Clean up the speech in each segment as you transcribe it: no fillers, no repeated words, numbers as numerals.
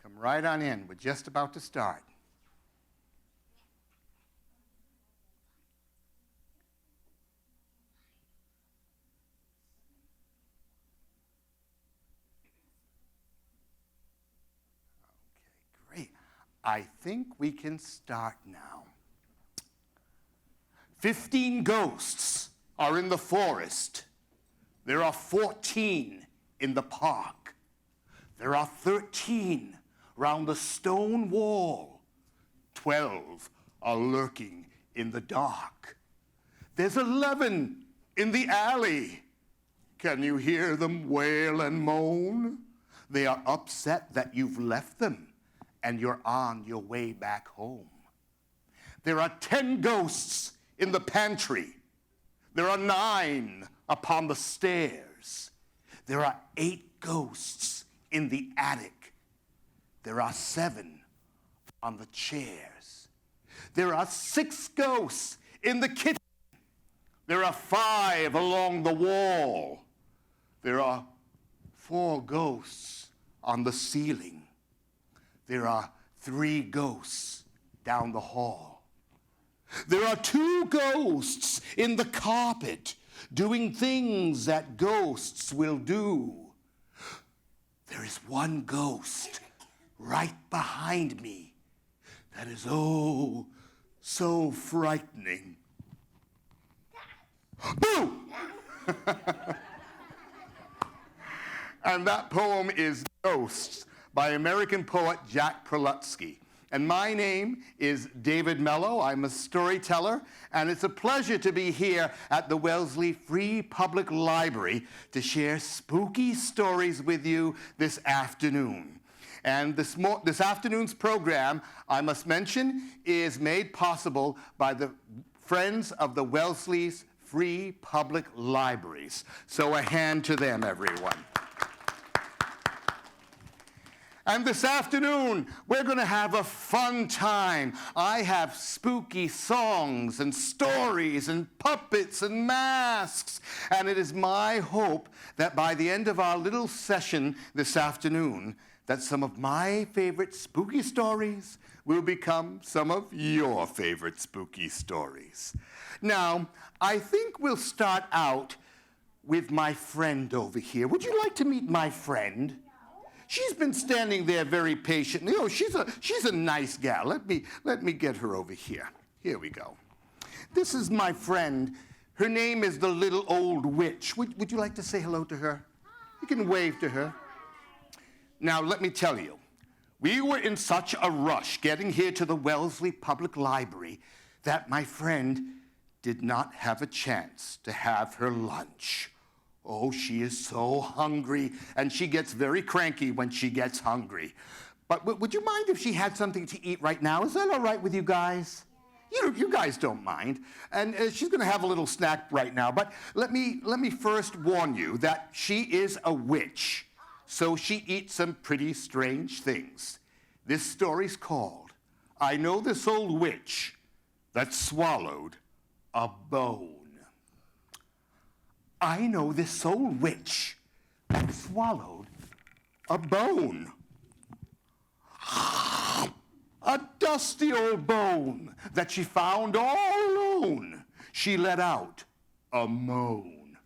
Come right on in. We're just about to start. Okay, great. I think we can start now. 15 ghosts are in the forest. There are 14 in the park. There are 13 round the stone wall. 12 are lurking in the dark. There's 11 in the alley. Can you hear them wail and moan? They are upset that you've left them and you're on your way back home. There are 10 ghosts in the pantry. There are 9 upon the stairs. There are 8 ghosts in the attic. There are 7 on the chairs. There are 6 ghosts in the kitchen. There are 5 along the wall. There are 4 ghosts on the ceiling. There are 3 ghosts down the hall. There are 2 ghosts in the carpet doing things that ghosts will do. There is 1 ghost right behind me that is oh so frightening. Boo! And that poem is Ghosts by American poet Jack Prelutsky. And my name is David Mello. I'm a storyteller, and it's a pleasure to be here at the Wellesley Free Public Library to share spooky stories with you this afternoon. And this afternoon's program, I must mention, is made possible by the Friends of the Wellesley's Free Public Libraries. So a hand to them, everyone. And this afternoon, we're going to have a fun time. I have spooky songs and stories and puppets and masks. And it is my hope that by the end of our little session this afternoon, that some of my favorite spooky stories will become some of your favorite spooky stories. Now, I think we'll start out with my friend over here. Would you like to meet my friend? She's been standing there very patiently. Oh, she's a nice gal. Let me get her over here. Here we go. This is my friend. Her name is the Little Old Witch. Would you like to say hello to her? You can wave to her. Now, let me tell you, we were in such a rush getting here to the Wellesley Public Library that my friend did not have a chance to have her lunch. Oh, she is so hungry, and she gets very cranky when she gets hungry. But would you mind if she had something to eat right now? Is that all right with you guys? You guys don't mind. And she's going to have a little snack right now. But let me first warn you that she is a witch, so she eats some pretty strange things. This story's called, I Know This Old Witch That Swallowed a Bone. I know this old witch that swallowed a bone. A dusty old bone that she found all alone. She let out a moan.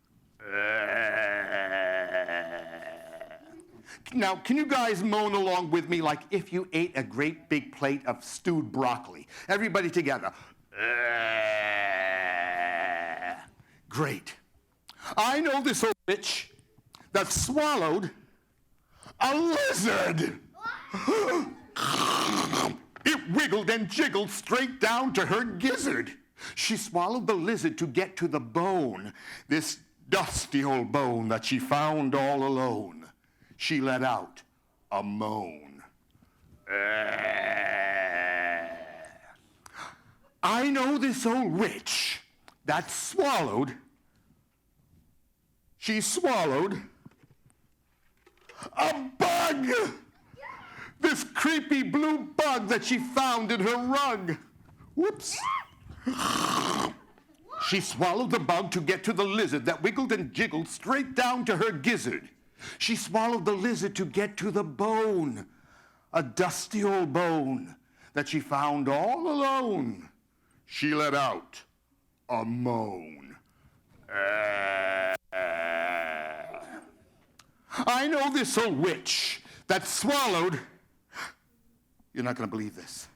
Now, can you guys moan along with me like if you ate a great big plate of stewed broccoli? Everybody together. Great. I know this old witch that swallowed a lizard. It wiggled and jiggled straight down to her gizzard. She swallowed the lizard to get to the bone, this dusty old bone that she found all alone. She let out a moan. I know this old witch that swallowed a bug! This creepy blue bug that she found in her rug. Whoops. She swallowed the bug to get to the lizard that wiggled and jiggled straight down to her gizzard. She swallowed the lizard to get to the bone. a dusty old bone that she found all alone. She let out a moan. I know this old witch that swallowed, you're not going to believe this.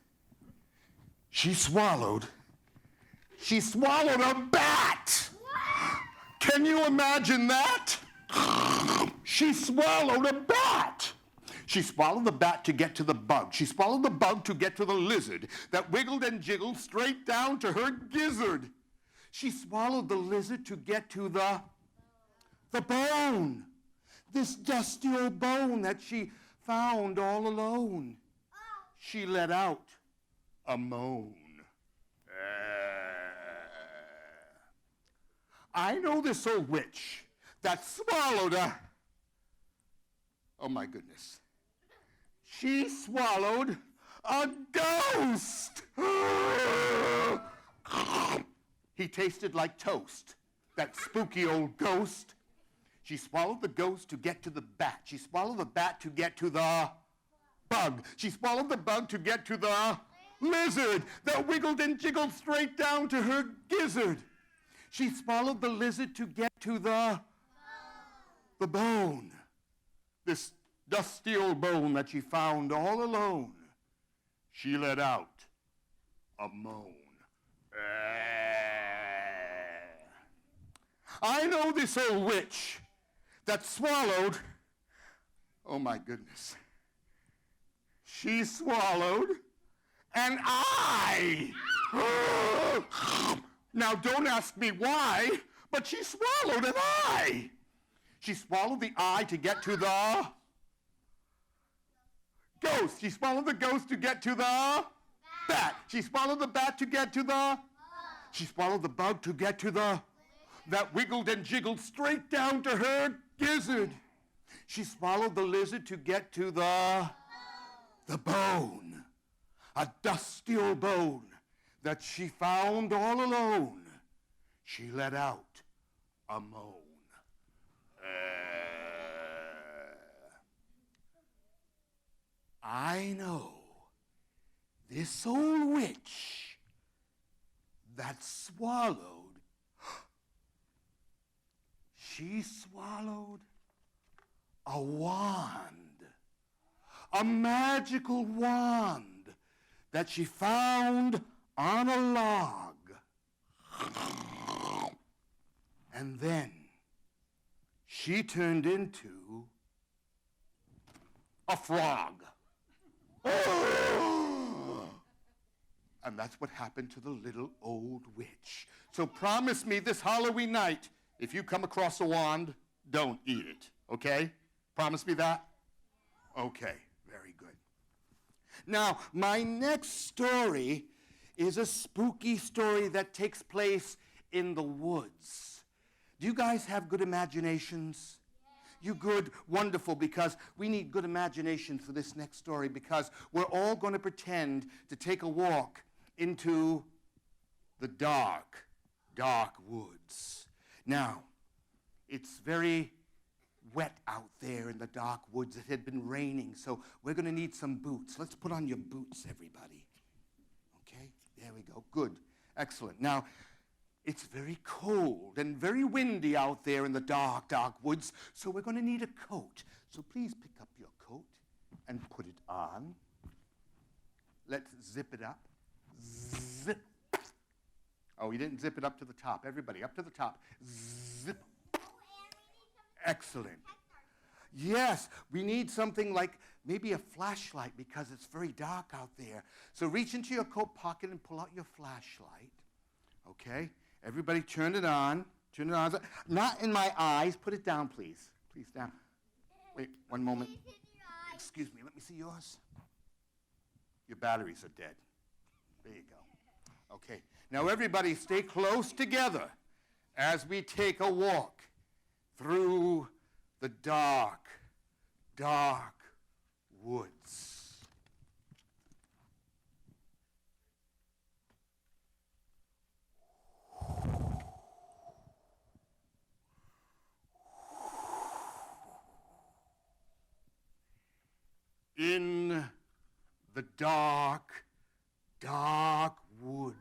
She swallowed a bat. Can you imagine that? She swallowed a bat. She swallowed the bat to get to the bug. She swallowed the bug to get to the lizard that wiggled and jiggled straight down to her gizzard. She swallowed the lizard to get to the bone. This dusty old bone that she found all alone. She let out a moan. I know this old witch that swallowed a... Oh my goodness. She swallowed a ghost. He tasted like toast, that spooky old ghost. She swallowed the ghost to get to the bat. She swallowed the bat to get to the bug. She swallowed the bug to get to the lizard that wiggled and jiggled straight down to her gizzard. She swallowed the lizard to get to the bone. This dusty old bone that she found all alone. She let out a moan. I know this old witch that swallowed, oh my goodness, she swallowed an eye. Now don't ask me why, but she swallowed an eye. She swallowed the eye to get to the ghost. She swallowed the ghost to get to the bat. She swallowed the bat to get to the... She swallowed the bug to get to the... That wiggled and jiggled straight down to her gizzard. She swallowed the lizard to get to the bone. A dusty old bone that she found all alone. She let out a moan. I know this old witch that swallowed, she swallowed a wand, a magical wand that she found on a log. And then she turned into a frog. And that's what happened to the little old witch. So promise me this Halloween night, if you come across a wand, don't eat it, okay? Promise me that? Okay, very good. Now, my next story is a spooky story that takes place in the woods. Do you guys have good imaginations? You good? Wonderful, because we need good imagination for this next story, because we're all going to pretend to take a walk into the dark, dark woods. Now, it's very wet out there in the dark woods. It had been raining, so we're going to need some boots. Let's put on your boots, everybody. Okay, there we go. Good, excellent. Now, it's very cold and very windy out there in the dark, dark woods, so we're going to need a coat. So please pick up your coat and put it on. Let's zip it up. Zip. Oh, you didn't zip it up to the top. Everybody, up to the top. Zip. Excellent. Yes, we need something like maybe a flashlight because it's very dark out there. So reach into your coat pocket and pull out your flashlight. Okay? Everybody turn it on. Turn it on. Not in my eyes. Put it down, please. Please, down. Wait, one moment. Excuse me. Let me see yours. Your batteries are dead. There you go. Okay. Now, everybody stay close together as we take a walk through the dark, dark woods. In the dark, dark wood.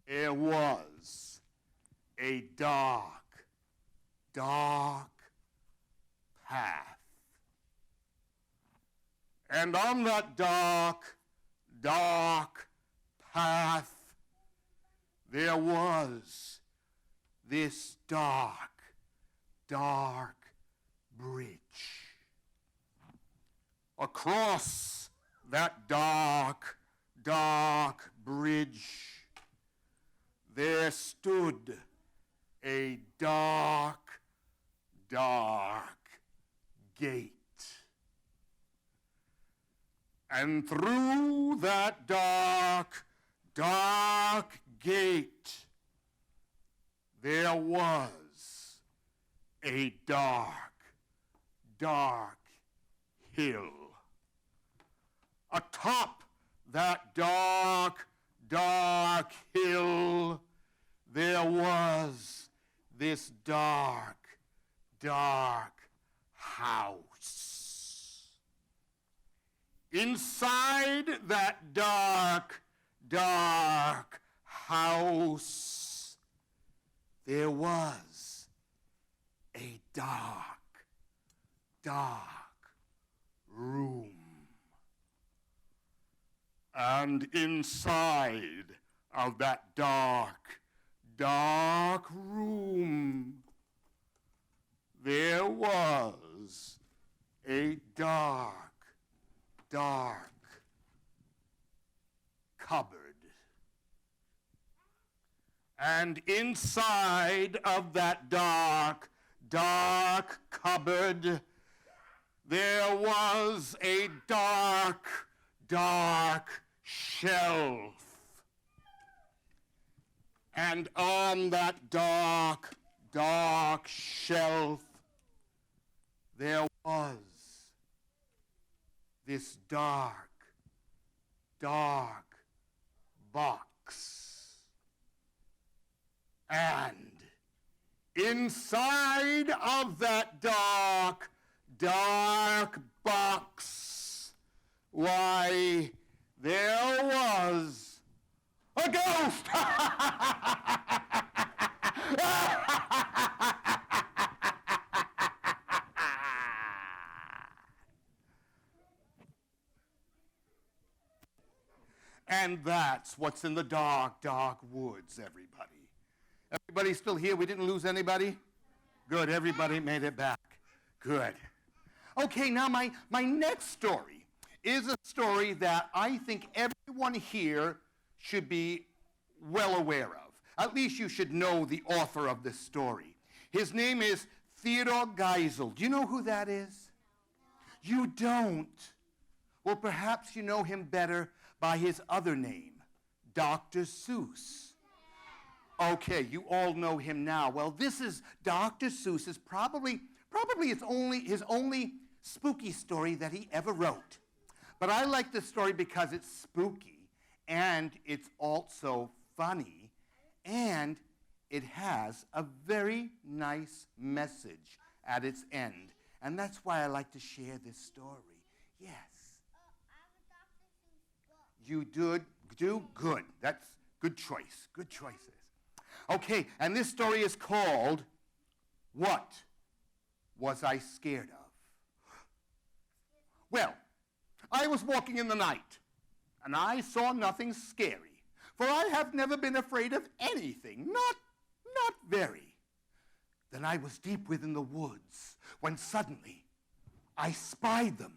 There was a dark, dark path. And on that dark, dark path, there was this dark, dark bridge. Across that dark, dark bridge, there stood a dark, dark gate. And through that dark, dark gate, there was a dark, dark hill. Atop that dark, dark hill, there was this dark, dark house. Inside that dark, dark house, there was a dark, dark room. And inside of that dark, dark room, there was a dark, dark cupboard. And inside of that dark, dark cupboard, there was a dark, dark shelf. And on that dark, dark shelf, there was this dark, dark box. And inside of that dark, dark box, why, there was a ghost! And that's what's in the dark, dark woods, everybody. Everybody still here? We didn't lose anybody? Good, everybody made it back. Good. Okay, now my next story is a story that I think everyone here should be well aware of. At least you should know the author of this story. His name is Theodore Geisel. Do you know who that is? You don't. Well, perhaps you know him better by his other name, Dr. Seuss. Okay, you all know him now. Well, this is Dr. Seuss's probably his only spooky story that he ever wrote. But I like this story because it's spooky, and it's also funny, and it has a very nice message at its end. And that's why I like to share this story. Yes. You do good. That's good choice. Good choices. Okay, and this story is called, What Was I Scared of? Well, I was walking in the night, and I saw nothing scary, for I have never been afraid of anything, not very. Then I was deep within the woods, when suddenly I spied them.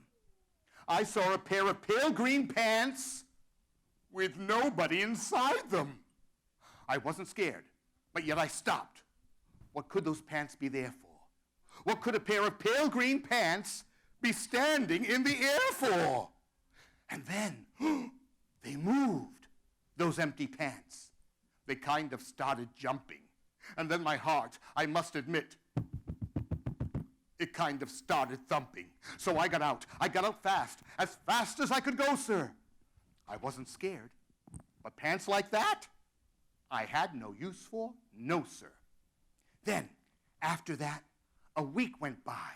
I saw a pair of pale green pants with nobody inside them. I wasn't scared, but yet I stopped. What could those pants be there for? What could a pair of pale green pants be standing in the air for? And then they moved, those empty pants. They kind of started jumping. And then my heart, I must admit, it kind of started thumping. So I got out. I got out fast as I could go, sir. I wasn't scared, but pants like that, I had no use for, no, sir. Then, after that, a week went by,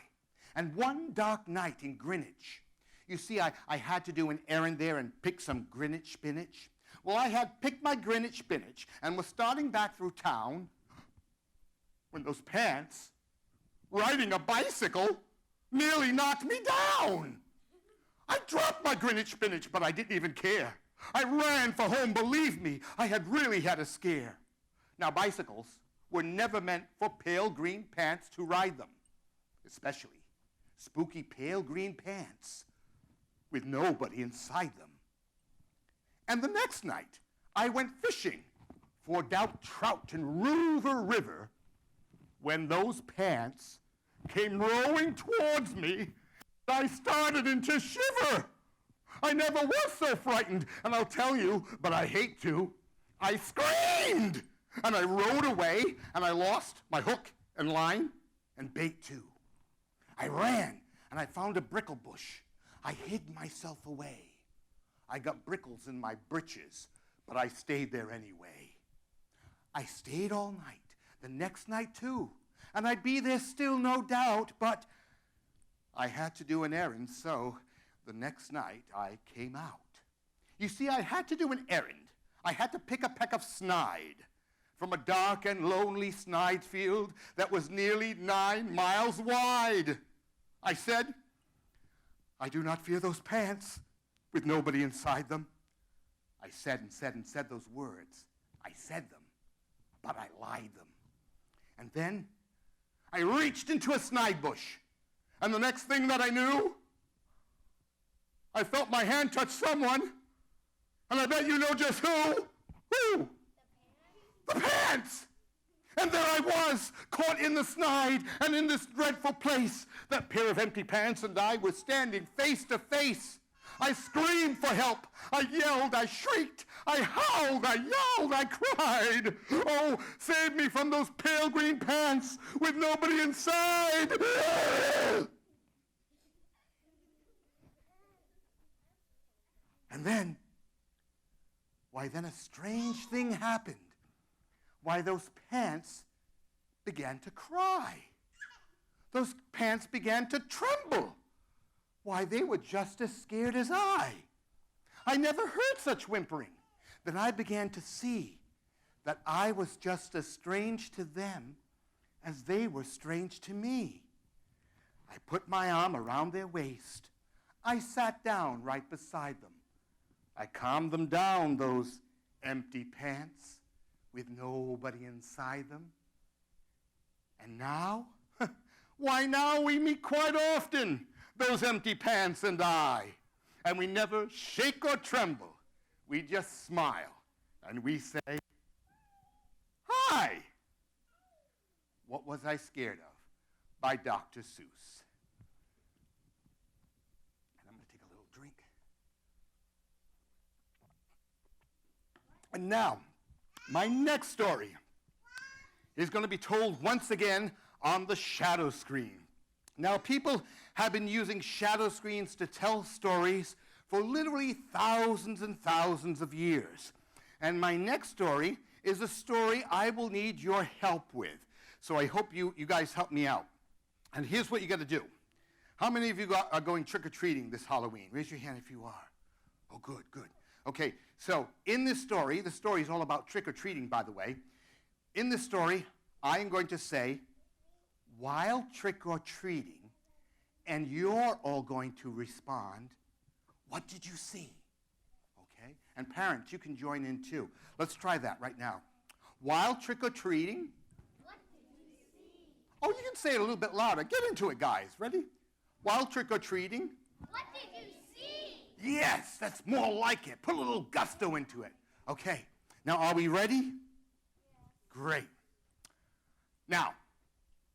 and one dark night in Greenwich, You see, I had to do an errand there and pick some Greenwich spinach. Well, I had picked my Greenwich spinach and was starting back through town when those pants, riding a bicycle, nearly knocked me down. I dropped my Greenwich spinach, but I didn't even care. I ran for home. Believe me, I had really had a scare. Now, bicycles were never meant for pale green pants to ride them, especially spooky pale green pants with nobody inside them. And the next night, I went fishing for doubt trout in River River when those pants came rowing towards me. I started into shiver. I never was so frightened, and I'll tell you, but I hate to. I screamed, and I rowed away, and I lost my hook and line and bait too. I ran, and I found a brickle bush. I hid myself away. I got brickles in my britches, but I stayed there anyway. I stayed all night, the next night too, and I'd be there still, no doubt, but I had to do an errand, so the next night I came out. You see, I had to do an errand. I had to pick a peck of snide from a dark and lonely snide field that was nearly 9 miles wide. I said, I do not fear those pants with nobody inside them. I said and said and said those words. I said them, but I lied them. And then I reached into a snide bush, and the next thing that I knew, I felt my hand touch someone, and I bet you know just who. Who? The pants! And there I was, caught in the snide and in this dreadful place. That pair of empty pants and I were standing face to face. I screamed for help. I yelled, I shrieked, I howled, I yelled, I cried. Oh, save me from those pale green pants with nobody inside. And then, then a strange thing happened. Those pants began to cry. Those pants began to tremble. They were just as scared as I. I never heard such whimpering. Then I began to see that I was just as strange to them as they were strange to me. I put my arm around their waist. I sat down right beside them. I calmed them down, those empty pants with nobody inside them. And now, now we meet quite often, those empty pants and I. And we never shake or tremble. We just smile and we say, hi. What Was I Scared Of? By Dr. Seuss. And I'm going to take a little drink. And now, my next story is going to be told once again on the shadow screen. Now, people have been using shadow screens to tell stories for literally thousands and thousands of years. And my next story is a story I will need your help with. So I hope you guys help me out. And here's what you got to do. How many of you are going trick-or-treating this Halloween? Raise your hand if you are. Oh, good, good. Okay, so in this story, the story is all about trick-or-treating, by the way. In this story, I am going to say, while trick-or-treating, and you're all going to respond, what did you see? Okay? And parents, you can join in too. Let's try that right now. While trick-or-treating, what did you see? Oh, you can say it a little bit louder. Get into it, guys. Ready? While trick-or-treating, what did you see? Yes, that's more like it. Put a little gusto into it. Okay. Now, are we ready? Yes. Great. Now,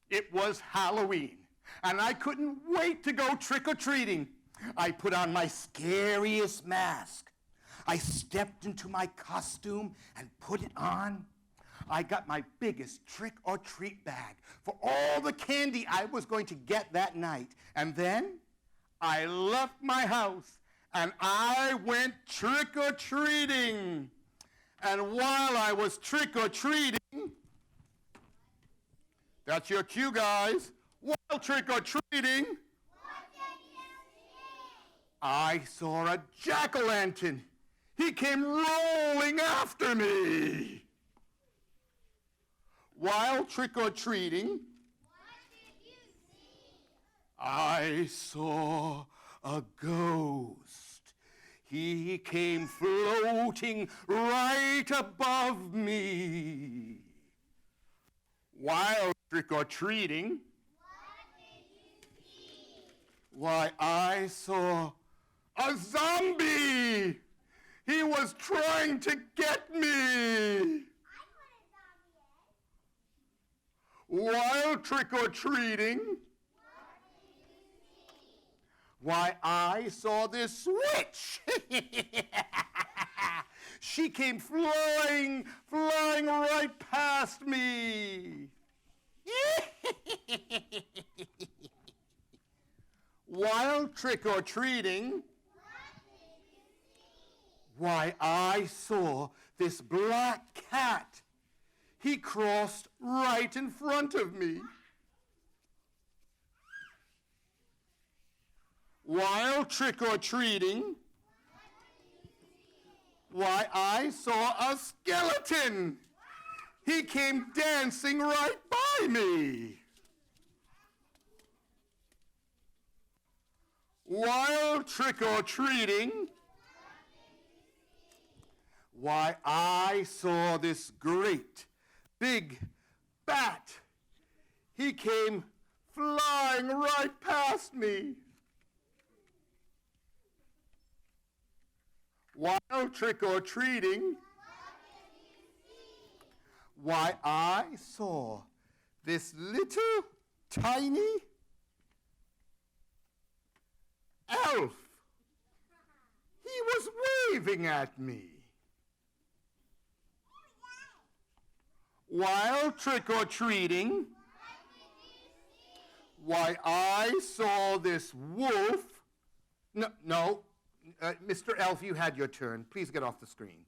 it was Halloween, and I couldn't wait to go trick-or-treating. I put on my scariest mask. I stepped into my costume and put it on. I got my biggest trick-or-treat bag for all the candy I was going to get that night. And then I left my house and I went trick-or-treating. And while I was trick-or-treating, that's your cue, guys. While trick-or-treating, what did you see? I saw a jack-o'-lantern. He came rolling after me. While trick-or-treating, What did you see? I saw a ghost. He came floating right above me. While trick-or-treating, What did you see? why, I saw a zombie. He was trying to get me. I put a zombie in. While trick-or-treating, why, I saw this witch. She came flying right past me. While trick-or-treating, why, I saw this black cat. He crossed right in front of me. While trick-or-treating, why, I saw a skeleton. He came dancing right by me. While trick-or-treating, why, I saw this great big bat. He came flying right past me. While trick-or-treating, why, I saw this little tiny elf. He was waving at me. While trick-or-treating, why, I saw this wolf. No, Mr. Elf, you had your turn. Please get off the screen.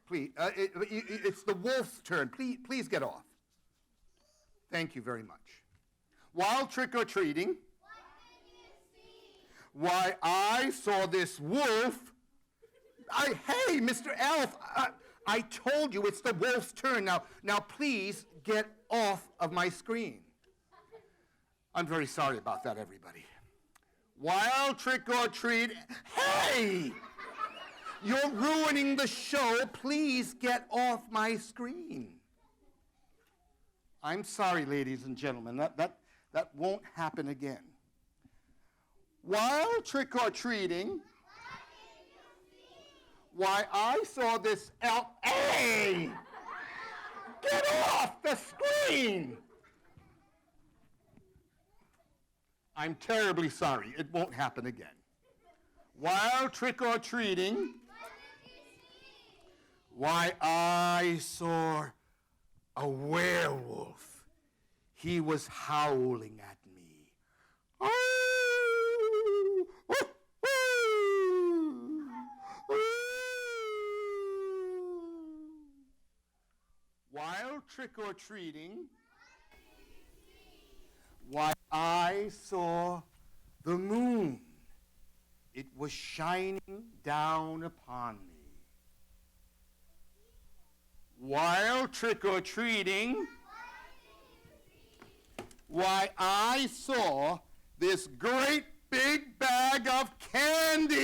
Please, it's the wolf's turn. Please get off. Thank you very much. While trick-or-treating, why, I saw this wolf. Hey, Mr. Elf, I told you it's the wolf's turn. Now please get off of my screen. I'm very sorry about that, everybody. While trick-or-treat, hey! You're ruining the show. Please get off my screen. I'm sorry, ladies and gentlemen. That won't happen again. While trick-or-treating, why, I saw this elf. Hey! Get off the screen! I'm terribly sorry. It won't happen again. While trick-or-treating, why, I saw a werewolf. He was howling at me. Oh! Oh! Oh! While trick-or-treating, why, I saw the moon. It was shining down upon me. While trick-or-treating, why, I saw this great big bag of candy.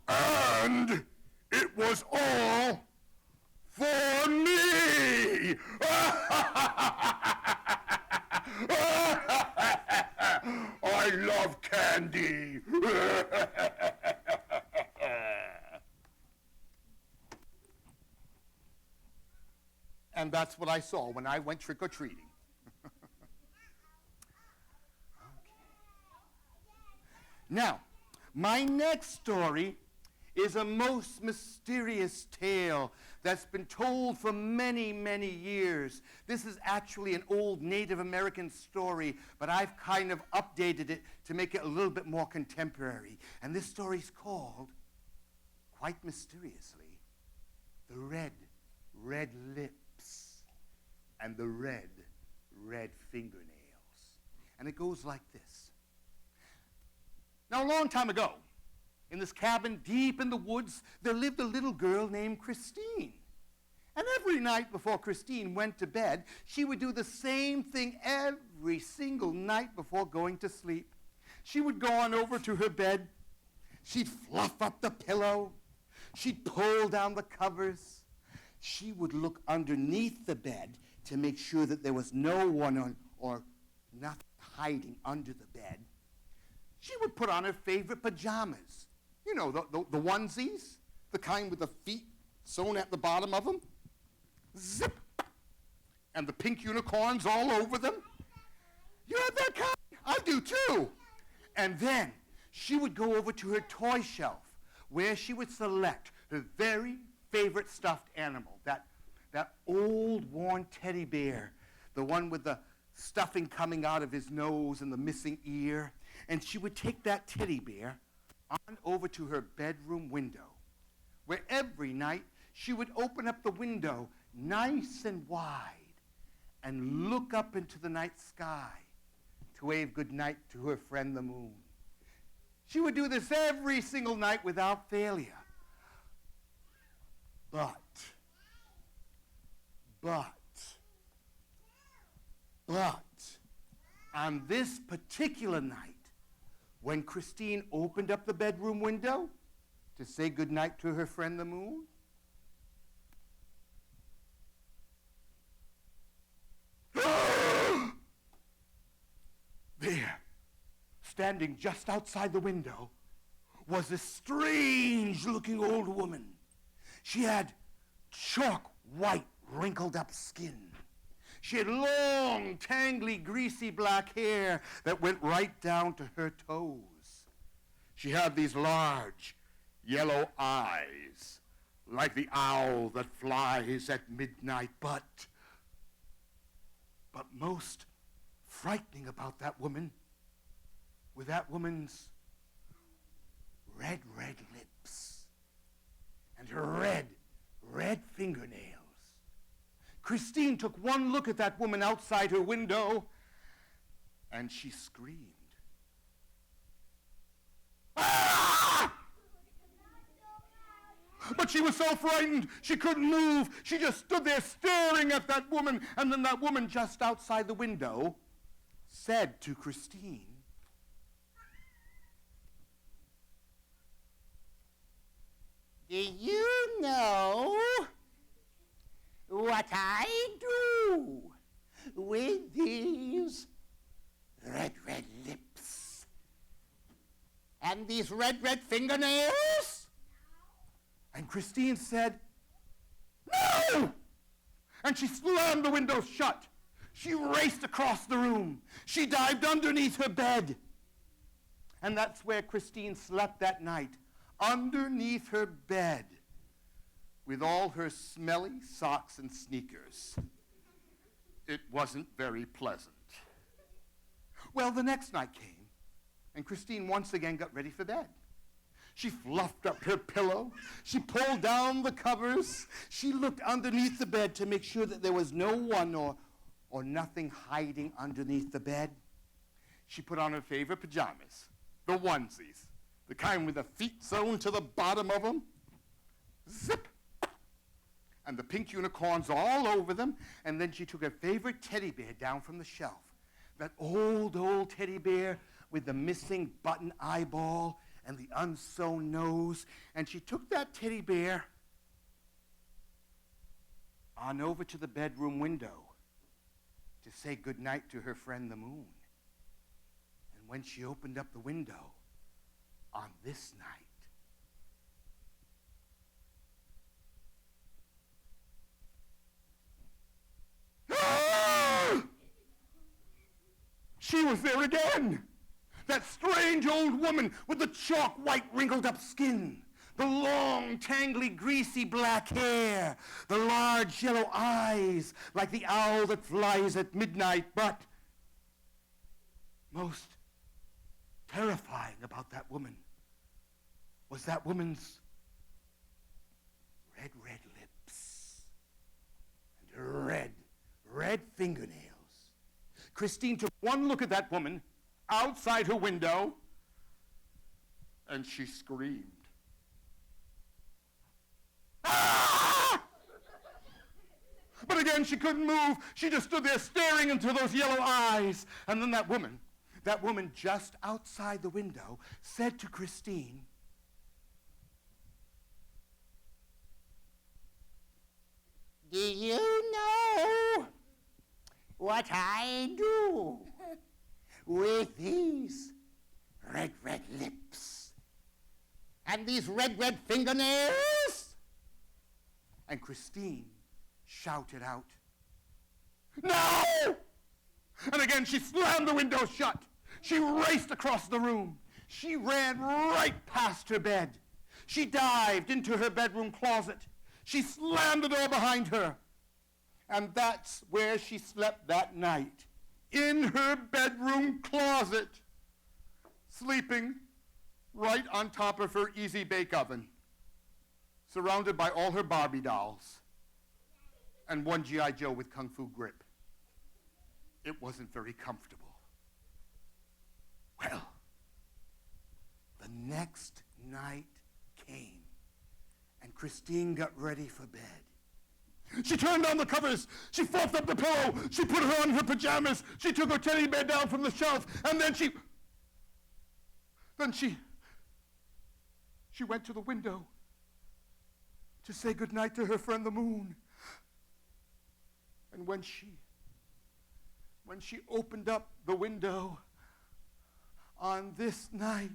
And it was all for me. I love candy. And that's what I saw when I went trick-or-treating. Now, my next story is a most mysterious tale that's been told for many, many years. This is actually an old Native American story, but I've kind of updated it to make it a little bit more contemporary. And this story's called, quite mysteriously, The Red, Red Lips and the Red, Red Fingernails. And it goes like this. Now, a long time ago, in this cabin deep in the woods, there lived a little girl named Christine. And every night before Christine went to bed, she would do the same thing every single night before going to sleep. She would go on over to her bed. She'd fluff up the pillow. She'd pull down the covers. She would look underneath the bed to make sure that there was no one or nothing hiding under the bed. She would put on her favorite pajamas. You know, the onesies, the kind with the feet sewn at the bottom of them. Zip! And the pink unicorns all over them. You have that kind? I do too. And then she would go over to her toy shelf where she would select her very favorite stuffed animal, that old worn teddy bear, the one with the stuffing coming out of his nose and the missing ear. And she would take that teddy bear on over to her bedroom window, where every night she would open up the window nice and wide and look up into the night sky to wave goodnight to her friend the moon. She would do this every single night without failure. But, on this particular night, when Christine opened up the bedroom window to say goodnight to her friend the moon, there, standing just outside the window, was a strange-looking old woman. She had chalk white, wrinkled-up skin. She had long, tangly, greasy black hair that went right down to her toes. She had these large, yellow eyes, like the owl that flies at midnight. But most frightening about that woman were that woman's red lips and her red fingernails. Christine took one look at that woman outside her window, and she screamed. Ah! But she was so frightened, she couldn't move. She just stood there staring at that woman, and then that woman just outside the window said to Christine, "Do you know what I do with these red lips and these red fingernails?" And Christine said, "No!" And she slammed the window shut. She raced across the room. She dived underneath her bed. And that's where Christine slept that night, underneath her bed, with all her smelly socks and sneakers. It wasn't very pleasant. Well, the next night came, and Christine once again got ready for bed. She fluffed up her pillow. She pulled down the covers. She looked underneath the bed to make sure that there was no one or nothing hiding underneath the bed. She put on her favorite pajamas, the onesies, the kind with the feet sewn to the bottom of them. Zip! And the pink unicorns all over them. And then she took her favorite teddy bear down from the shelf, that old teddy bear with the missing button eyeball and the unsewn nose. And she took that teddy bear on over to the bedroom window to say goodnight to her friend the moon. And when she opened up the window on this night, she was there again. That strange old woman with the chalk white wrinkled up skin, the long, tangly, greasy black hair, the large yellow eyes like the owl that flies at midnight. But most terrifying about that woman was that woman's red lips and her red fingernails. Christine took one look at that woman outside her window, and she screamed. Ah! But again, she couldn't move. She just stood there staring into those yellow eyes. And then that woman just outside the window said to Christine, "Do you know what I do with these red lips and these red fingernails?" And Christine shouted out, "No!" And again she slammed the window shut. She raced across the room. She ran right past her bed. She dived into her bedroom closet. She slammed the door behind her. And that's where she slept that night, in her bedroom closet, sleeping right on top of her easy bake oven, surrounded by all her Barbie dolls and one G.I. Joe with Kung Fu grip. It wasn't very comfortable. Well, the next night came, and Christine got ready for bed. She turned down the covers. She fluffed up the pillow. She put her on her pajamas. She took her teddy bear down from the shelf, and then she went to the window to say goodnight to her friend the moon. And when she opened up the window on this night,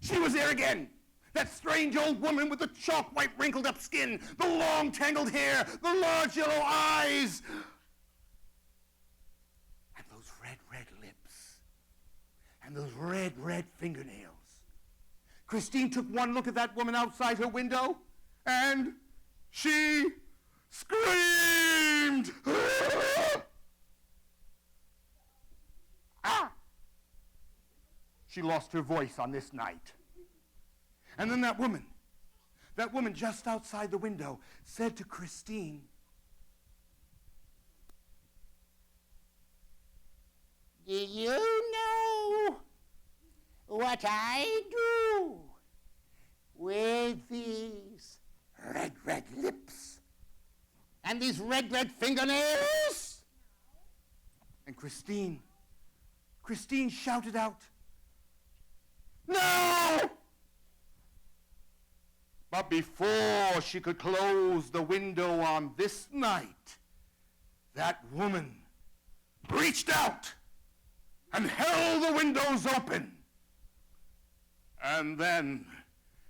she was there again. That strange old woman with the chalk white wrinkled up skin, the long tangled hair, the large yellow eyes, and those red lips, and those red fingernails. Christine took one look at that woman outside her window, and she screamed. Ah! She lost her voice on this night. And then that woman just outside the window said to Christine, "Do you know what I do with these red lips and these red fingernails?" And Christine shouted out, "No!" But before she could close the window on this night, that woman reached out and held the windows open. And then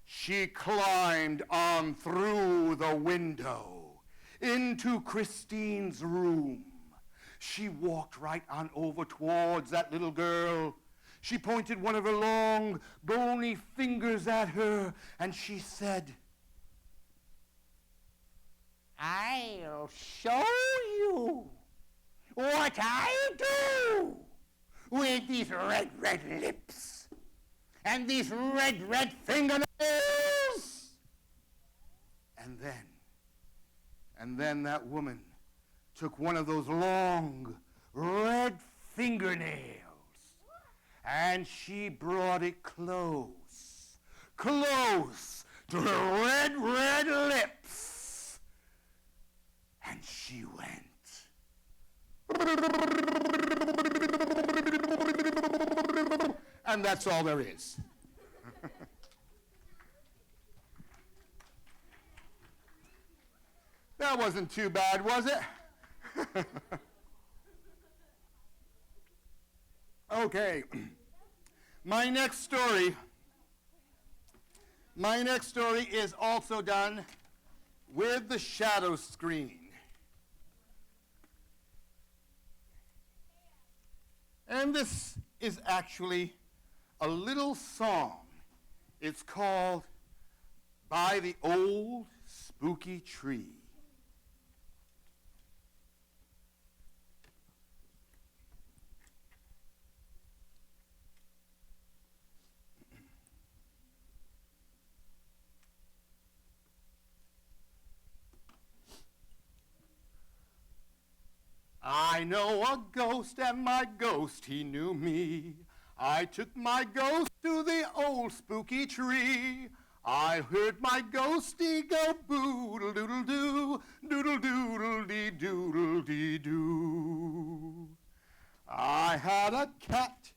she climbed on through the window into Christine's room. She walked right on over towards that little girl. She pointed one of her long, bony fingers at her, and she said, "I'll show you what I do with these red lips and these red fingernails." And then that woman took one of those long, red fingernails, and she brought it close to her red lips. And she went. And that's all there is. That wasn't too bad, was it? Okay. My next story is also done with the shadow screen. And this is actually a little song. It's called "By the Old Spooky Tree." I know a ghost, and my ghost, he knew me. I took my ghost to the old spooky tree. I heard my ghosty go boodle-doodle-doo, doodle-doodle-dee-doodle-dee-doo. I had a cat,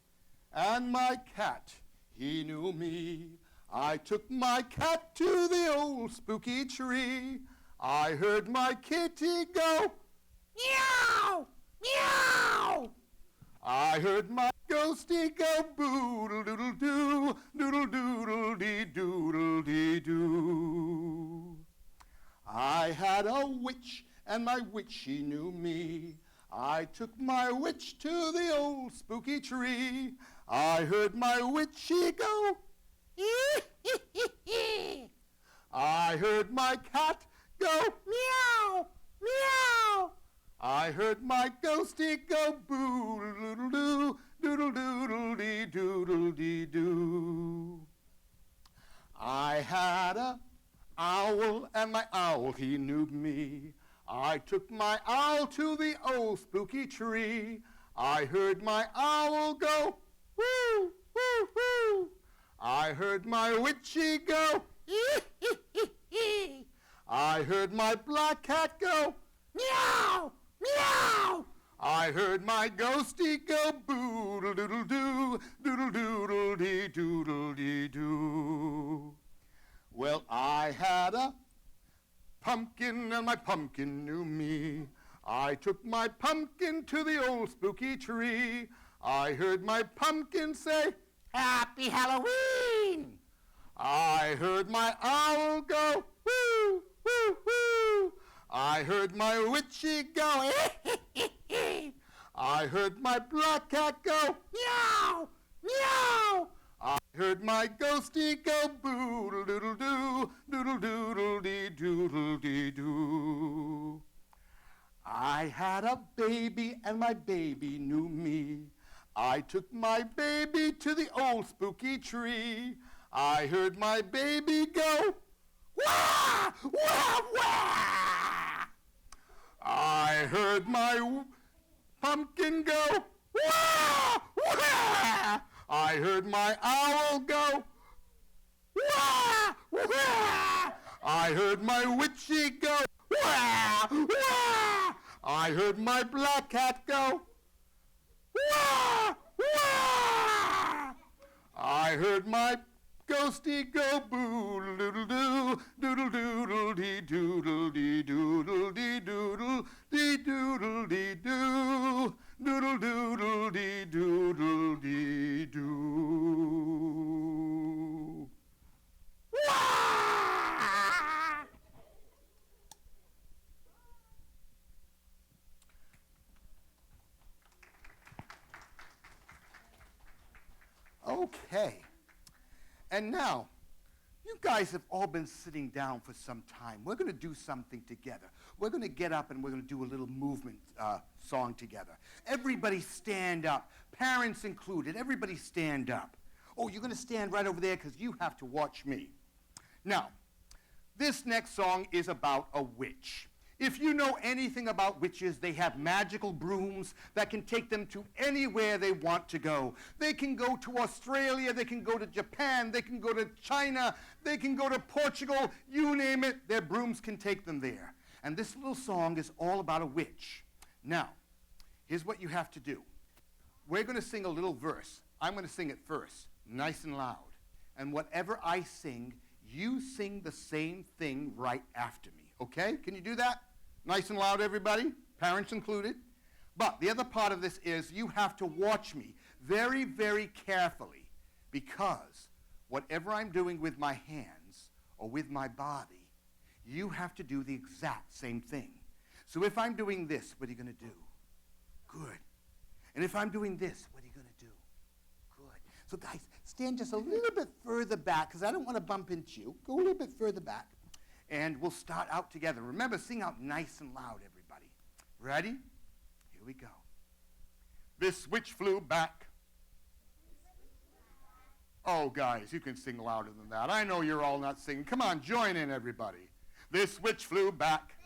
and my cat, he knew me. I took my cat to the old spooky tree. I heard my kitty go meow, meow. I heard my ghosty go boodle-doodle-doo, doodle-doodle-dee-doodle-dee-doo. I had a witch, and my witch, she knew me. I took my witch to the old spooky tree. I heard my witchy go I heard my cat go meow, meow. I heard my ghosty go boodle-doodle-doo, doodle-doodle-dee-doodle-dee-doo. I had a owl, and my owl, he knew me. I took my owl to the old spooky tree. I heard my owl go woo, woo, woo. I heard my witchy go I heard my black cat go meow, meow. I heard my ghosty go boodle-doodle-doo, doodle-doodle-dee-doodle-dee-doo. Well, I had a pumpkin, and my pumpkin knew me. I took my pumpkin to the old spooky tree. I heard my pumpkin say, Happy Halloween! I heard my owl go, woo, woo, woo. I heard my witchy go, I heard my black cat go, meow, meow. I heard my ghosty go boodle-doodle-doo, doodle-doodle-dee-doodle-dee-doo. I had a baby, and my baby knew me. I took my baby to the old spooky tree. I heard my baby go, wah, wah, wah. I heard my pumpkin go, wah, wah. I heard my owl go, wah, wah. I heard my witchy go, wah, wah. I heard my black cat go, wah, wah. I heard my ghosty go boodle-doodle-doo, doodle-doodle-dee-doodle-dee-doodle-dee-doodle-dee-doo, doodle-doodle-dee-doodle-dee-doo. Wah! Okay. And now, you guys have all been sitting down for some time. We're going to do something together. We're going to get up and we're going to do a little movement song together. Everybody stand up, parents included. Everybody stand up. Oh, you're going to stand right over there because you have to watch me. Now, this next song is about a witch. If you know anything about witches, they have magical brooms that can take them to anywhere they want to go. They can go to Australia, they can go to Japan, they can go to China, they can go to Portugal, you name it, their brooms can take them there. And this little song is all about a witch. Now, here's what you have to do. We're going to sing a little verse. I'm going to sing it first, nice and loud. And whatever I sing, you sing the same thing right after me. Okay? Can you do that? Nice and loud, everybody, parents included. But the other part of this is you have to watch me very, very carefully, because whatever I'm doing with my hands or with my body, you have to do the exact same thing. So if I'm doing this, what are you going to do? Good. And if I'm doing this, what are you going to do? Good. So guys, stand just a little bit further back, because I don't want to bump into you. Go a little bit further back. And we'll start out together. Remember, sing out nice and loud, everybody. Ready? Here we go. This witch flew back. Oh, guys, you can sing louder than that. I know you're all not singing. Come on, join in, everybody. This witch flew back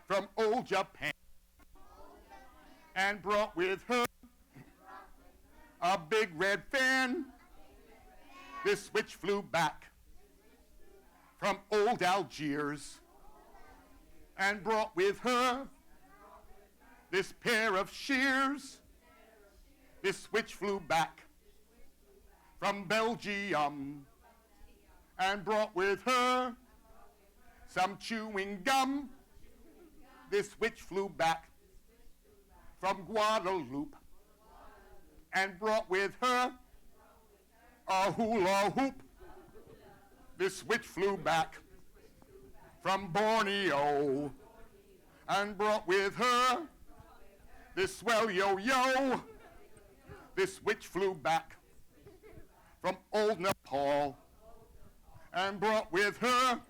from old Japan. and brought with her a big red fan. This witch flew back from old Algiers and brought with her this pair of shears. This witch flew back from Belgium and brought with her some chewing gum. This witch flew back from Guadeloupe and brought with her a hula hoop. This witch flew back from Borneo and brought with her this swell yo-yo. This witch flew back from old Nepal and brought with her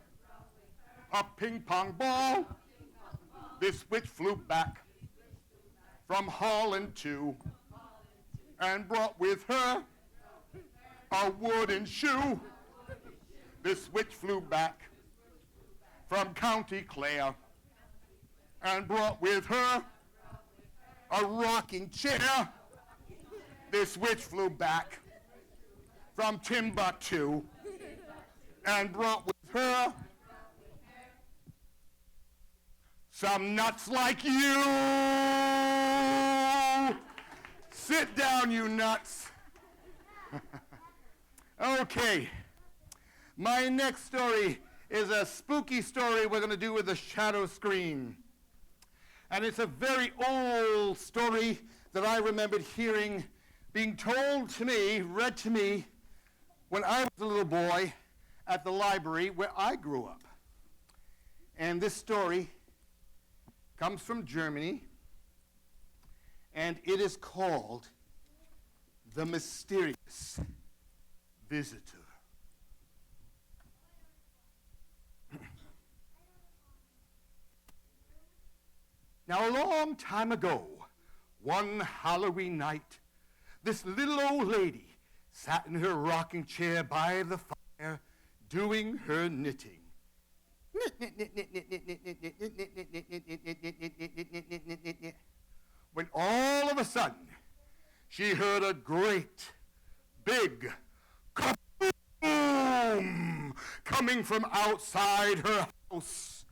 a ping pong ball. This witch flew back from Holland too and brought with her a wooden shoe. This witch flew back from County Clare and brought with her a rocking chair. This witch flew back from Timbuktu and brought with her some nuts like you. Sit down, you nuts. Okay. My next story is a spooky story we're going to do with a shadow screen. And it's a very old story that I remembered hearing being told to me, read to me, when I was a little boy at the library where I grew up. And this story comes from Germany, and it is called The Mysterious Visitor. Now, a long time ago, one Halloween night, this little old lady sat in her rocking chair by the fire doing her knitting. When all of a sudden, she heard a great, big kaboom coming from outside her house.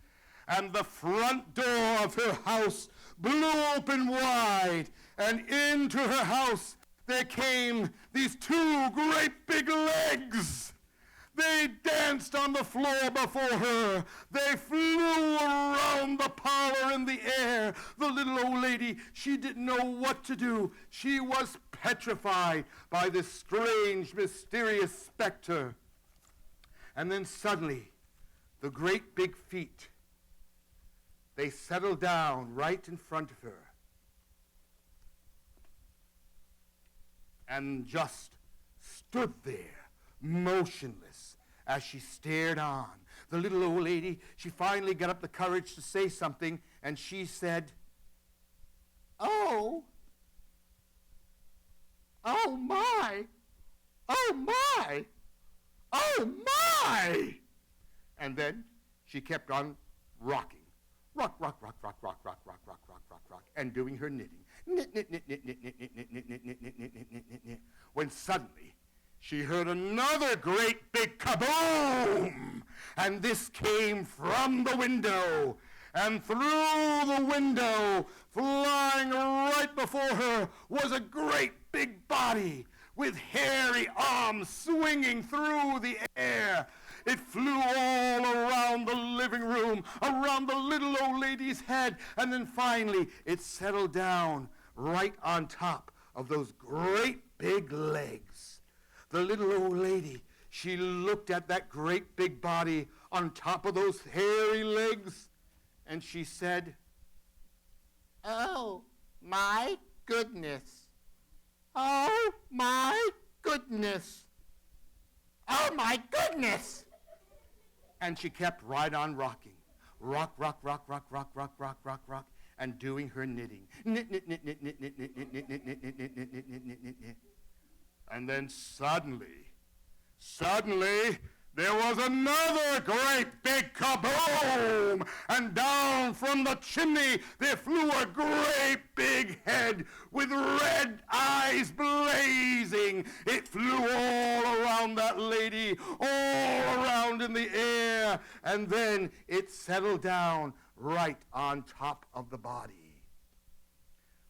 And the front door of her house blew open wide, and into her house there came these two great big legs. They danced on the floor before her. They flew around the parlor in the air. The little old lady, she didn't know what to do. She was petrified by this strange, mysterious specter. And then suddenly, the great big feet, they settled down right in front of her and just stood there, motionless, as she stared on. The little old lady, she finally got up the courage to say something, and she said, "Oh, oh my, oh my, oh my." And then she kept on rocking. Rock, rock, rock, rock, rock, rock, rock, rock, rock, rock, rock, and doing her knitting. Knit, knit, knit, knit, knit, knit, knit, knit, knit, knit, knit, knit, knit, knit, knit, knit. When suddenly she heard another great big kaboom, and this came from the window. And through the window, flying right before her, was a great big body with hairy arms swinging through the air. It flew all around the living room, around the little old lady's head, and then finally it settled down right on top of those great big legs. The little old lady, she looked at that great big body on top of those hairy legs, and she said, "Oh, my goodness. Oh, my goodness. Oh, my goodness." And she kept right on rocking. Rock, rock, rock, rock, rock, rock, rock, rock, rock, and doing her knitting. Knit, knit, knit, knit, knit, knit, knit, knit, knit, knit, knit, knit, knit, knit, knit, knit, knit, knit. And then suddenly, there was another great big kaboom, and down from the chimney there flew a great big head with red eyes blazing. It flew all around that lady, all around in the air, and then it settled down right on top of the body.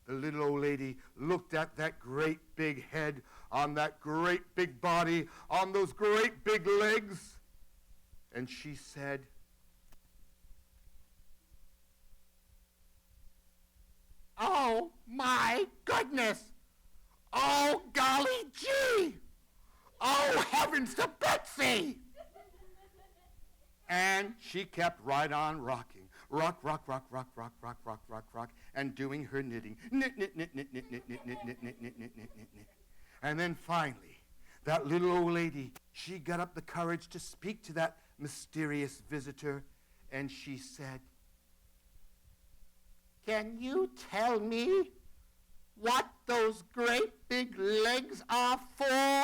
The little old lady looked at that great big head on that great big body, on those great big legs, and she said, "Oh, my goodness! Oh, golly gee! Oh, heavens to Betsy!" and she kept right on rocking. Rock, rock, rock, rock, rock, rock, rock, rock, rock, and doing her knitting. Knit, knit, knit, knit, knit, knit, knit, knit, knit, knit, knit, knit, knit, knit. And then finally, that little old lady, she got up the courage to speak to that mysterious visitor, and she said, "Can you tell me what those great big legs are for?"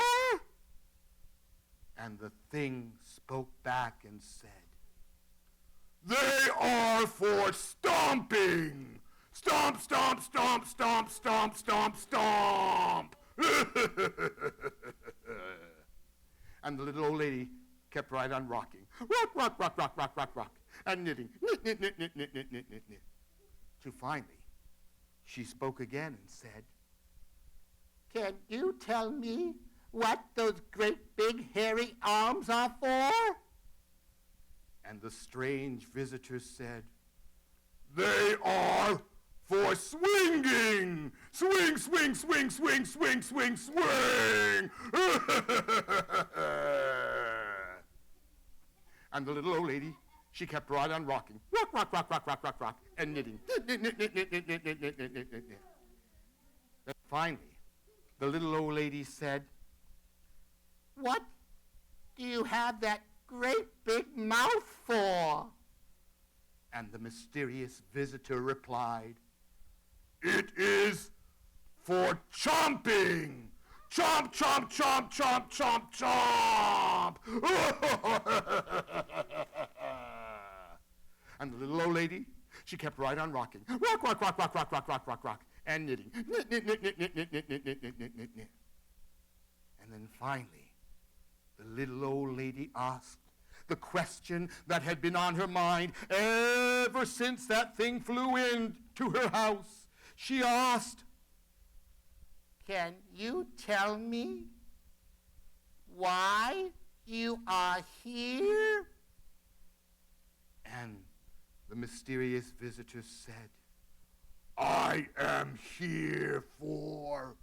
and the thing spoke back and said, "They are for stomping! Stomp, stomp, stomp, stomp, stomp, stomp, stomp!" And the little old lady kept right on rocking. Rock, rock, rock, rock, rock, rock, rock, and knitting. Knit, knit, knit, knit, knit, knit, knit, knit, knit. Till finally, she spoke again and said, "Can you tell me what those great big hairy arms are for?" and the strange visitor said, "They are for swinging! Swing, swing, swing, swing, swing, swing, swing!" And the little old lady, she kept right on rocking. Rock, rock, rock, rock, rock, rock, rock, and knitting. Knit, knit, knit, knit, knit, knit, knit, knit, knit, knit, knit, knit. Then finally, the little old lady said, "What do you have that great big mouth for?" and the mysterious visitor replied, "It is for chomping! Chomp, chomp, chomp, chomp, chomp, chomp!" And the little old lady, she kept right on rocking. Rock, rock, rock, rock, rock, rock, rock, rock, rock, and knitting. Knit, knit, knit, knit, knit, knit, knit, knit, knit, knit, knit, knit, knit. And then finally, the little old lady asked the question that had been on her mind ever since that thing flew into her house. She asked, "Can you tell me why you are here?" and the mysterious visitor said, I am here for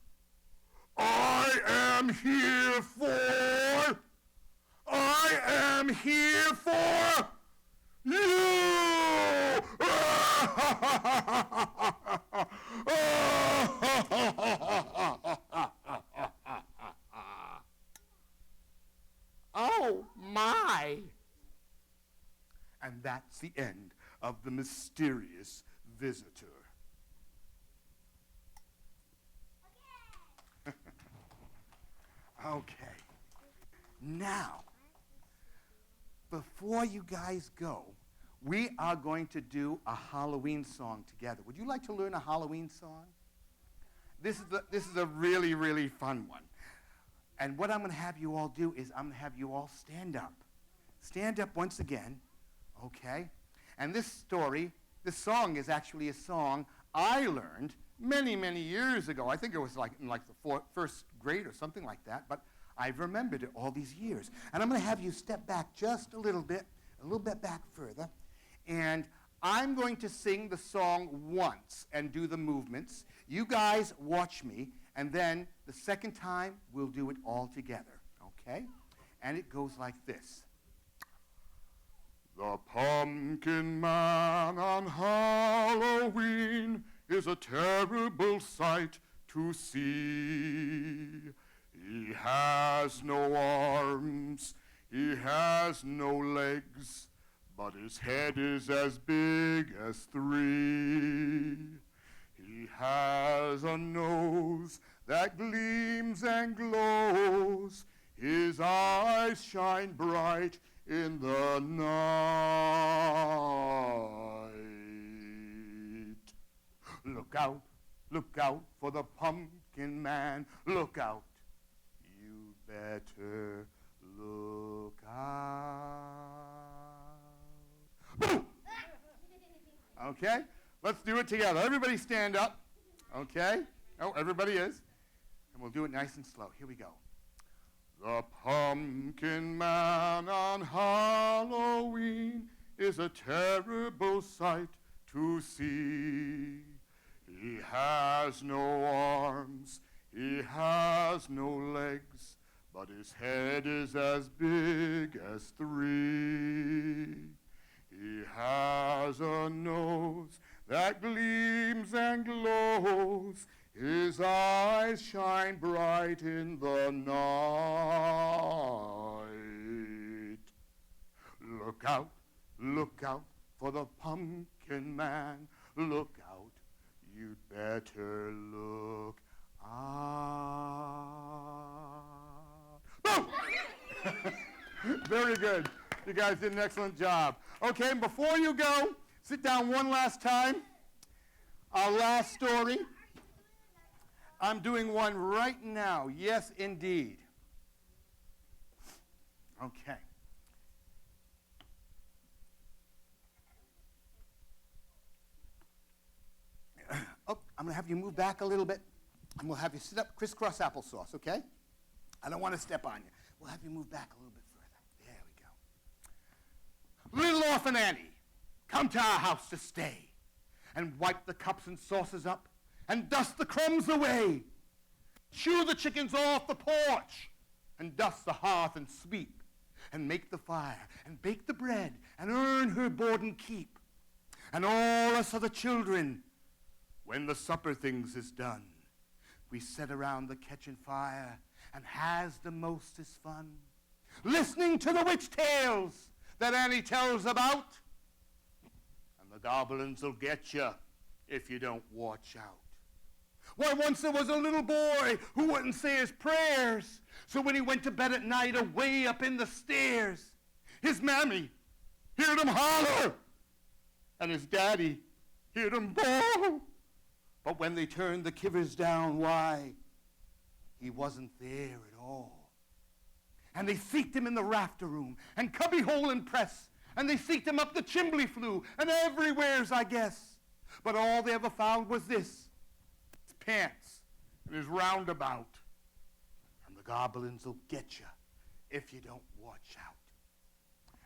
you! Oh, my! And that's the end of the mysterious visitor. Okay. Now, before you guys go, we are going to do a Halloween song together. Would you like to learn a Halloween song? This is a really, really fun one. And what I'm going to have you all do is I'm going to have you all stand up. Stand up once again, okay? And this song is actually a song I learned many, many years ago. I think it was like in the first grade or something like that, but I've remembered it all these years. And I'm going to have you step back just a little bit back further, and I'm going to sing the song once and do the movements. You guys watch me, and then the second time we'll do it all together, okay? And it goes like this. The pumpkin man on Halloween is a terrible sight to see. He has no arms, he has no legs, but his head is as big as 3. He has a nose that gleams and glows. His eyes shine bright in the night. Look out for the pumpkin man. Look out, you better look out. Boo! Okay, let's do it together. Everybody stand up. Okay? Oh, everybody is. And we'll do it nice and slow. Here we go. The pumpkin man on Halloween is a terrible sight to see. He has no arms, he has no legs, but his head is as big as 3. He has a nose that gleams and glows. His eyes shine bright in the night. Look out for the pumpkin man. Look out, you'd better look out. Boom! Very good. You guys did an excellent job. Okay, and before you go, sit down one last time. Our last story. I'm doing one right now. Yes, indeed. Okay. Oh, I'm going to have you move back a little bit, and we'll have you sit up crisscross applesauce, okay? I don't want to step on you. We'll have you move back a little bit further. There we go. Little Orphan Annie, come to our house to stay, and wipe the cups and saucers up, and dust the crumbs away. Shoo the chickens off the porch, and dust the hearth and sweep, and make the fire, and bake the bread, and earn her board and keep. And all us other children, when the supper things is done, we sit around the kitchen fire and has the mostest fun, listening to the witch tales that Annie tells about. And the goblins will get you if you don't watch out. Why, once there was a little boy who wouldn't say his prayers, so when he went to bed at night away up in the stairs, his mammy heard him holler, and his daddy heard him bawl. But when they turned the kivers down, why, he wasn't there at all. And they seeked him in the rafter room, and cubby hole and press, and they seeked him up the chimbley flue, and everywheres, I guess. But all they ever found was this, his pants and his roundabout. And the goblins will get you if you don't watch out.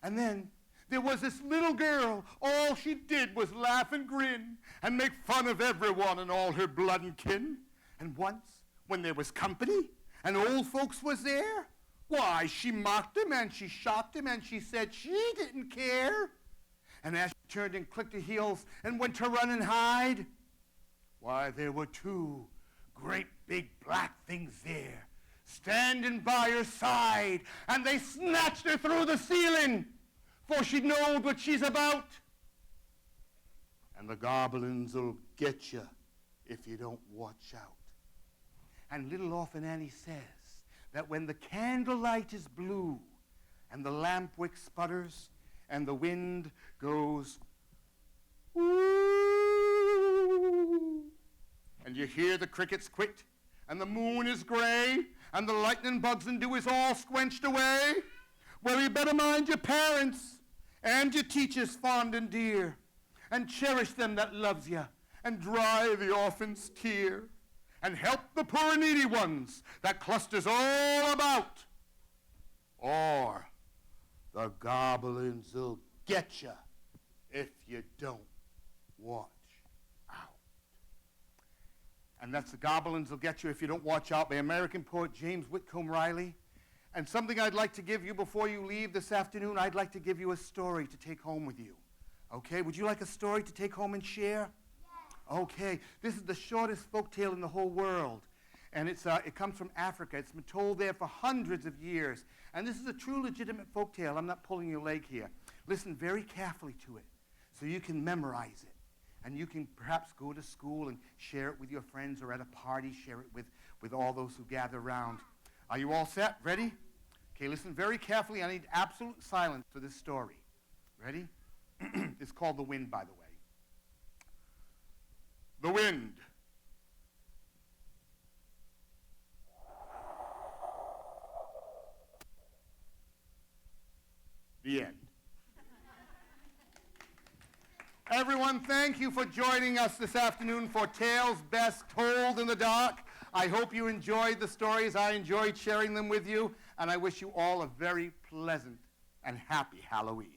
And then there was this little girl, all she did was laugh and grin and make fun of everyone and all her blood and kin. And once, when there was company and old folks was there, why, she mocked him and she shocked him and she said she didn't care. And as she turned and clicked her heels and went to run and hide, why, there were 2 great big black things there standing by her side, and they snatched her through the ceiling, for she knowed what she's about. And the goblins will get you if you don't watch out. And little Orphan Annie says that when the candlelight is blue and the lamp wick sputters and the wind goes woo, and you hear the crickets quit and the moon is gray and the lightning bugs and dew is all squenched away, well, you better mind your parents and your teachers fond and dear, and cherish them that loves you, and dry the orphan's tear, and help the poor and needy ones that clusters all about, or the goblins will get you if you don't watch out. And that's The Goblins Will Get You If You Don't Watch Out by American poet James Whitcomb Riley. And something I'd like to give you before you leave this afternoon, I'd like to give you a story to take home with you. Okay, would you like a story to take home and share? Yeah. Okay, this is the shortest folk tale in the whole world. And it comes from Africa. It's been told there for hundreds of years. And this is a true legitimate folk tale. I'm not pulling your leg here. Listen very carefully to it so you can memorize it. And you can perhaps go to school and share it with your friends, or at a party, share it with all those who gather around. Are you all set? Ready? Okay, listen very carefully. I need absolute silence for this story. Ready? It's called The Wind, by the way. The wind. The end. Everyone, thank you for joining us this afternoon for Tales Best Told in the Dark. I hope you enjoyed the stories. I enjoyed sharing them with you, and I wish you all a very pleasant and happy Halloween.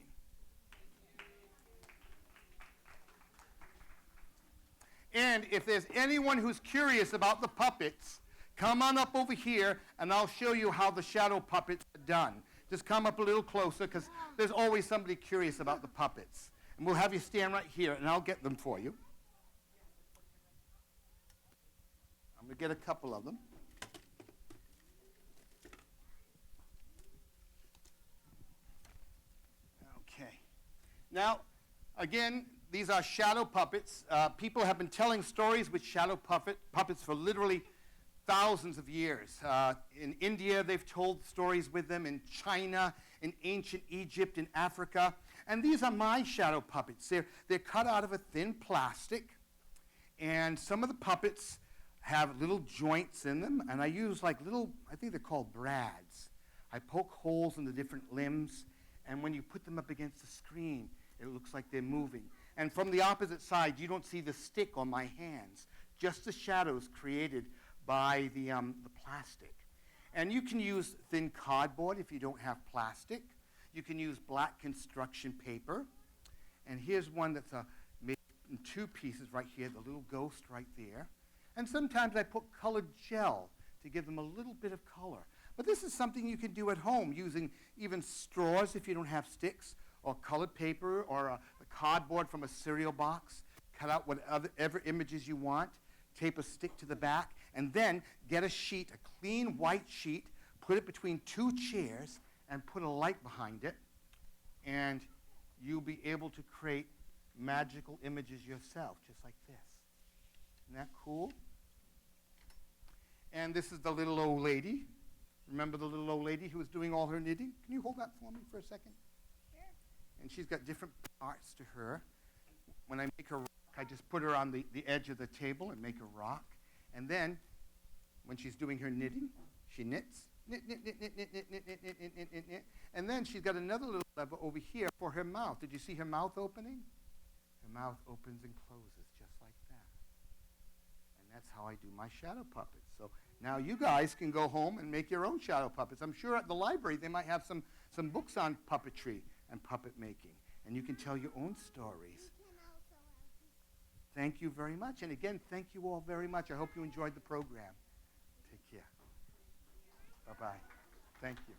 And if there's anyone who's curious about the puppets, come on up over here, and I'll show you how the shadow puppets are done. Just come up a little closer, because there's always somebody curious about the puppets. And we'll have you stand right here, and I'll get them for you. I'm going to get a couple of them. Okay. Now, again, these are shadow puppets. People have been telling stories with shadow puppets for literally thousands of years. In India, they've told stories with them. In China, in ancient Egypt, in Africa. And these are my shadow puppets. They're cut out of a thin plastic. And some of the puppets have little joints in them. And I use like little, I think they're called brads. I poke holes in the different limbs. And when you put them up against the screen, it looks like they're moving. And from the opposite side, you don't see the stick on my hands, just the shadows created by the plastic. And you can use thin cardboard if you don't have plastic. You can use black construction paper. And here's one that's made in two pieces right here, the little ghost right there. And sometimes I put colored gel to give them a little bit of color. But this is something you can do at home using even straws if you don't have sticks, or colored paper, or the cardboard from a cereal box. Cut out whatever images you want, tape a stick to the back, and then get a sheet, a clean white sheet, put it between two chairs, and put a light behind it, and you'll be able to create magical images yourself, just like this. Isn't that cool? And this is the little old lady. Remember the little old lady who was doing all her knitting? Can you hold that for me for a second? Sure. And she's got different parts to her. When I make her rock, I just put her on the edge of the table and make her rock. And then, when she's doing her knitting, she knits. Knit, knit, knit, knit, knit, knit, knit, knit, knit, knit, knit, knit, knit. And then she's got another little lever over here for her mouth. Did you see her mouth opening? Her mouth opens and closes just like that. And that's how I do my shadow puppets. So now you guys can go home and make your own shadow puppets. I'm sure at the library they might have some books on puppetry and puppet making. And you can tell your own stories. We can also have Thank you very much. And again, thank you all very much. I hope you enjoyed the program. Take care. Bye-bye. Thank you.